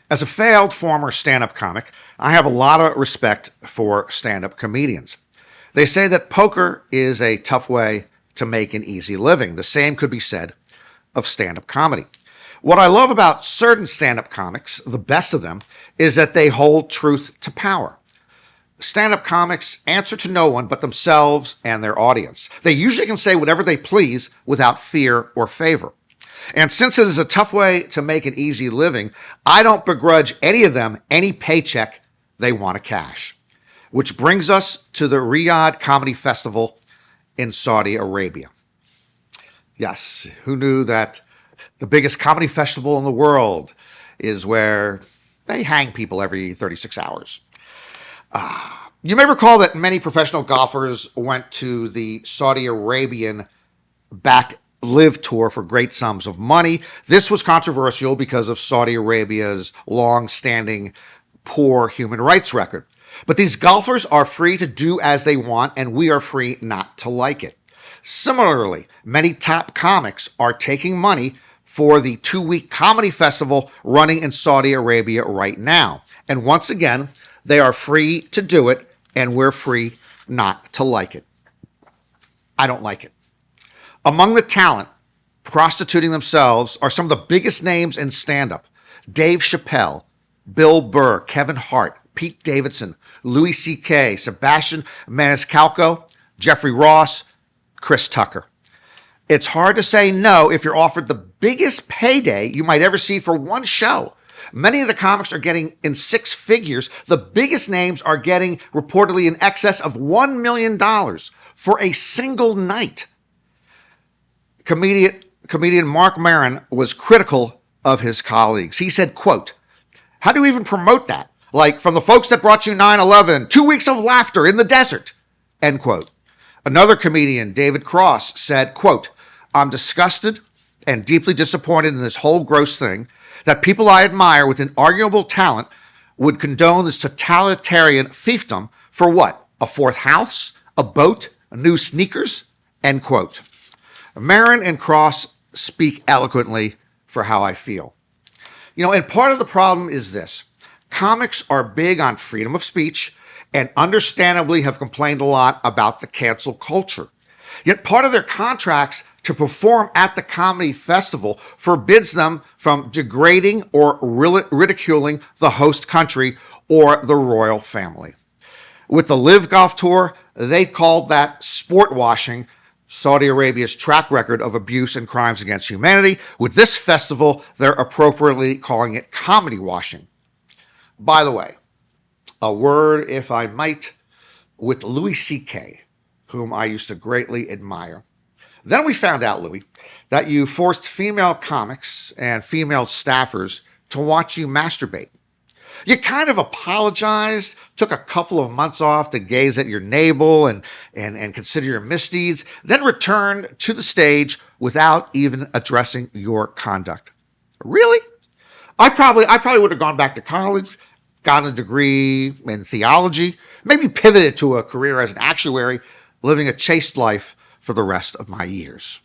As a failed former stand-up comic, I have a lot of respect for stand-up comedians. They say that poker is a tough way to make an easy living. The same could be said of stand-up comedy. What I love about certain stand-up comics, the best of them, is that they hold truth to power. Stand-up comics answer to no one but themselves and their audience. They usually can say whatever they please without fear or favor. And since it is a tough way to make an easy living, I don't begrudge any of them any paycheck they want to cash. Which brings us to the Riyadh Comedy Festival in Saudi Arabia. Yes, who knew that the biggest comedy festival in the world is where they hang people every 36 hours? You may recall that many professional golfers went to the Saudi Arabian-backed Live Tour for great sums of money. This was controversial because of Saudi Arabia's long-standing poor human rights record. But these golfers are free to do as they want, and we are free not to like it. Similarly, many top comics are taking money for the 2-week comedy festival running in Saudi Arabia right now. And once again, they are free to do it, and we're free not to like it. I don't like it. Among the talent prostituting themselves are some of the biggest names in stand-up. Dave Chappelle, Bill Burr, Kevin Hart, Pete Davidson, Louis C.K., Sebastian Maniscalco, Jeffrey Ross, Chris Tucker. It's hard to say no if you're offered the biggest payday you might ever see for one show. Many of the comics are getting in 6 figures. The biggest names are getting reportedly in excess of $1 million for a single night. Comedian Marc Maron was critical of his colleagues. He said, quote, "How do you even promote that? Like from the folks that brought you 9/11, 2 weeks of laughter in the desert," end quote. Another comedian, David Cross, said, quote, "I'm disgusted and deeply disappointed in this whole gross thing that people I admire with inarguable talent would condone this totalitarian fiefdom for what? A 4th house? A boat? New sneakers?" End quote. Maron and Cross speak eloquently for how I feel. And part of the problem is this. Comics are big on freedom of speech and understandably have complained a lot about the cancel culture. Yet part of their contracts to perform at the comedy festival forbids them from degrading or ridiculing the host country or the royal family. With the Live Golf Tour, they called that sport washing, Saudi Arabia's track record of abuse and crimes against humanity. With this festival, they're appropriately calling it comedy washing. By the way, a word, if I might, with Louis C.K., whom I used to greatly admire. Then we found out, Louis, that you forced female comics and female staffers to watch you masturbate. You kind of apologized, took a couple of months off to gaze at your navel and consider your misdeeds, then returned to the stage without even addressing your conduct. Really? I probably would have gone back to college, gotten a degree in theology, maybe pivoted to a career as an actuary, living a chaste life for the rest of my years.